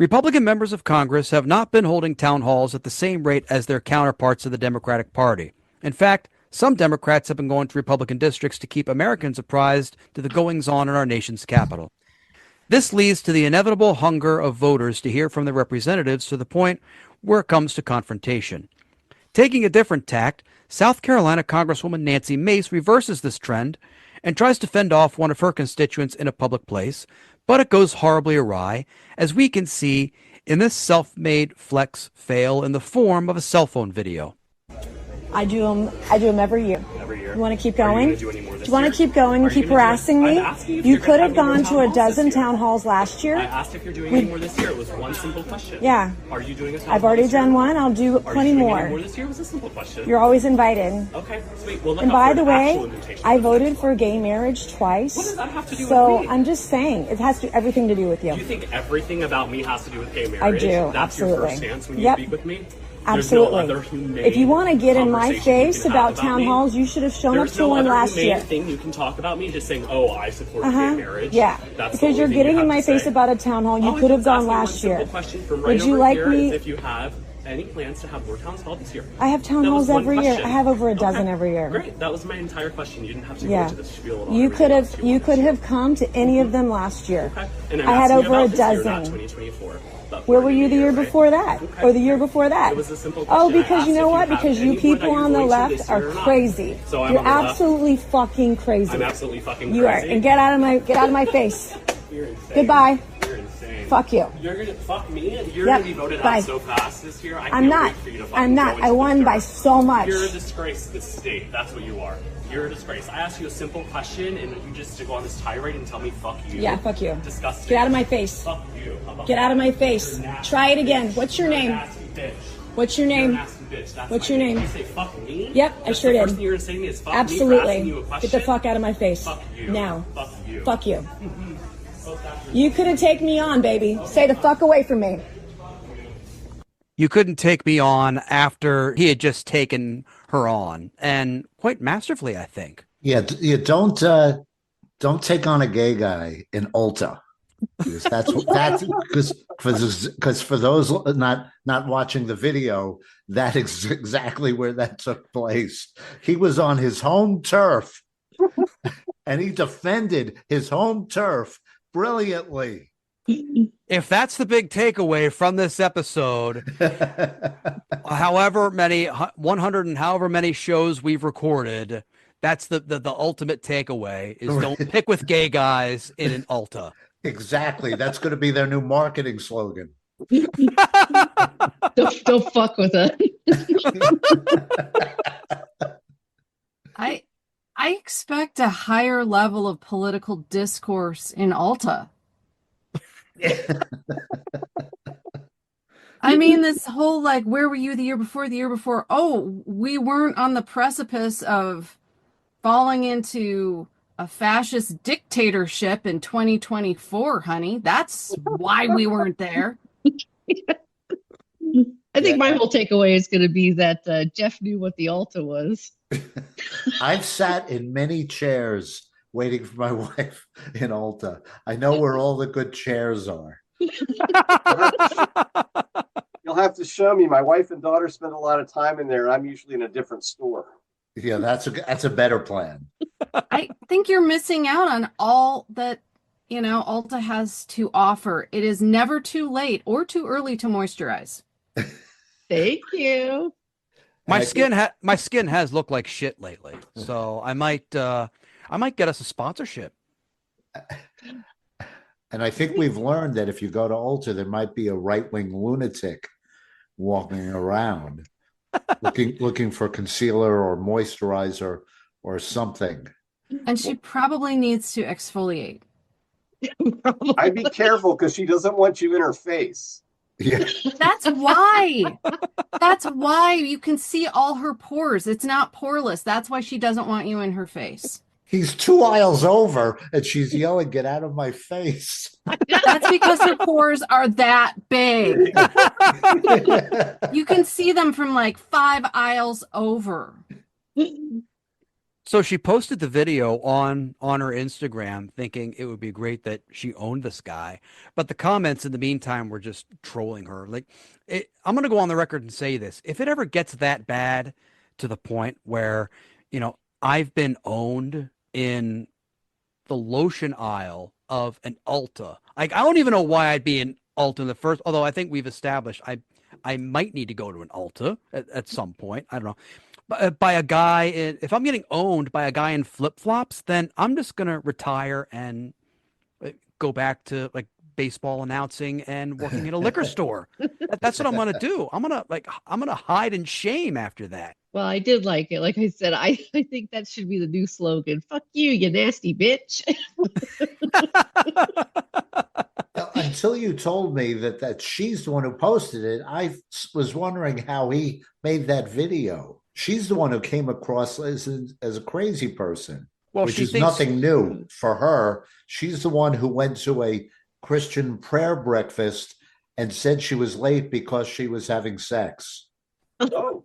Republican members of Congress have not been holding town halls at the same rate as their counterparts of the Democratic Party. In fact, some Democrats have been going to Republican districts to keep Americans apprised to the goings-on in our nation's capital. This leads to the inevitable hunger of voters to hear from their representatives to the point where it comes to confrontation. Taking a different tact, South Carolina Congresswoman Nancy Mace reverses this trend and tries to fend off one of her constituents in a public place, but it goes horribly awry, as we can see in this self-made flex fail in the form of a cell phone video. I do them every year. Every year. You want to keep going? Do you want to keep going and keep harassing me? You could have gone to a dozen town halls last year. I asked if you're doing any more this year. It was one simple question. Yeah. Are you doing a town hall? I've already done one. I'll do plenty more. Any more this year? It was a simple question. You're always invited. Okay, sweet. Well, and by the way, I voted for gay marriage twice. What does that have to do with me? I'm just saying, it has everything to do with you. You think everything about me has to do with gay marriage? I do, That's absolutely. Your first stance when you speak with me? Absolutely. There's no other if you want to get in my face about town me. halls, you should have shown up to one last year. There's no other thing you can talk about me just saying, oh, I support gay marriage. Yeah, that's because you're getting in my face about a town hall. You could have gone last year. Would you like me? If you have any plans to have more town halls this year? I have town halls every year. I have over a dozen every year. Great. That was my entire question. You didn't have to go into the spiel at all. You could have come to any of them last year. Okay. And I had over a dozen. Year, not 2024. Where were you the year before that? Or the year before that? It was a simple question. Oh, because you know what? Because you people on the left are crazy. So you're absolutely fucking crazy. I'm absolutely fucking crazy. You are. And get out of my face. You're insane. Goodbye. You're insane. Fuck you. You're gonna fuck me. You're gonna be voted out so fast this year. I'm not. I won by so much. You're a disgrace to this state. That's what you are. You're a disgrace. I asked you a simple question, and you just to go on this tirade and tell me "fuck you." Yeah, fuck you. Disgusting. Get out of my face. Fuck you. Get out of my face. Try it again. What's your name? What's your name? What's your name? You say "fuck me"? Yep, I sure did. The first thing you're saying to me is "fuck Absolutely. me" for asking you a question. Get the fuck out of my face. Fuck you. Now. Fuck you. Fuck you. You couldn't take me on, baby. Stay the fuck away from me. You couldn't take me on after he had just taken her on, and quite masterfully, I think. Yeah, don't take on a gay guy in Ulta. Because because for those not watching the video, that is exactly where that took place. He was on his home turf, and he defended his home turf brilliantly. If that's the big takeaway from this episode, however many 100 and however many shows we've recorded, that's the ultimate takeaway is don't pick with gay guys in an Ulta. Exactly. That's going to be their new marketing slogan. Don't fuck with it. I expect a higher level of political discourse in Ulta. I mean, this whole where were you the year before? The year before? Oh, we weren't on the precipice of falling into a fascist dictatorship in 2024, honey. That's why we weren't there. I think my whole takeaway is going to be that Jeff knew what the Ulta was. I've sat in many chairs waiting for my wife in Ulta. I know where all the good chairs are. You'll have to show me. My wife and daughter spend a lot of time in there. I'm usually in a different store. Yeah, that's a better plan. I think you're missing out on all that, Ulta has to offer. It is never too late or too early to moisturize. Thank you. My skin has looked like shit lately, so I might get us a sponsorship. And I think we've learned that if you go to Ulta, there might be a right-wing lunatic walking around looking for concealer or moisturizer or something. And she probably needs to exfoliate. I'd be careful because she doesn't want you in her face. Yeah. That's why. That's why you can see all her pores. It's not poreless. That's why she doesn't want you in her face. He's 2 aisles over and she's yelling, "Get out of my face." That's because her pores are that big. You can see them from 5 aisles over. So she posted the video on her Instagram, thinking it would be great that she owned this guy. But the comments in the meantime were just trolling her. Like, I'm going to go on the record and say this: if it ever gets that bad to the point where, I've been owned in the lotion aisle of an Ulta, like I don't even know why I'd be in Ulta in the first. Although I think we've established I might need to go to an Ulta at some point. I don't know. By a guy, if I'm getting owned by a guy in flip flops, then I'm just gonna retire and go back to like baseball announcing and working in a liquor store. That's what I'm gonna do. I'm gonna hide in shame after that. Well, I did like it. Like I said, I think that should be the new slogan. Fuck you, you nasty bitch. Until you told me that she's the one who posted it, I was wondering how he made that video. She's the one who came across as a crazy person, Well, which she is thinks nothing new for her. She's the one who went to a Christian prayer breakfast and said she was late because she was having sex. Oh,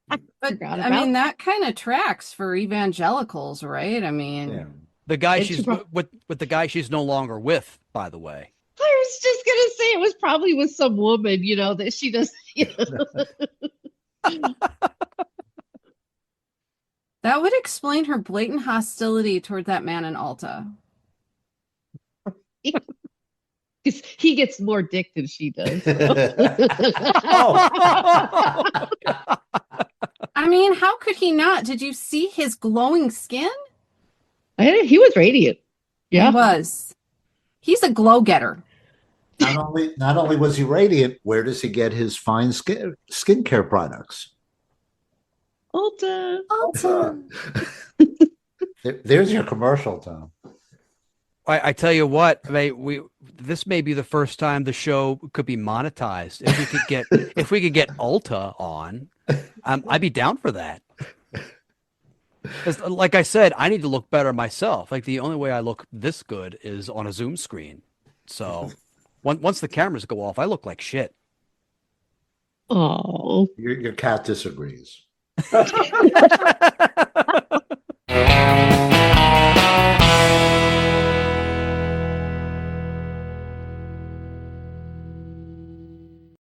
But Forgot I mean, about- that kind of tracks for evangelicals, right? I mean, Yeah. the guy It's she's prob- with the guy she's no longer with, by the way. I was just gonna say it was probably with some woman, that she does. that would explain her blatant hostility toward that man in Ulta. Because he gets more dick than she does. Oh. I mean, how could he not? Did you see his glowing skin? He was radiant. He Yeah. was. He's a glow getter. Not only was he radiant, where does he get his fine skincare products? Ulta. There's your commercial, Tom. I tell you what, this may be the first time the show could be monetized. If we could get Ulta on, I'd be down for that. 'Cause like I said, I need to look better myself. Like the only way I look this good is on a Zoom screen. So once the cameras go off, I look like shit. Oh. Your cat disagrees.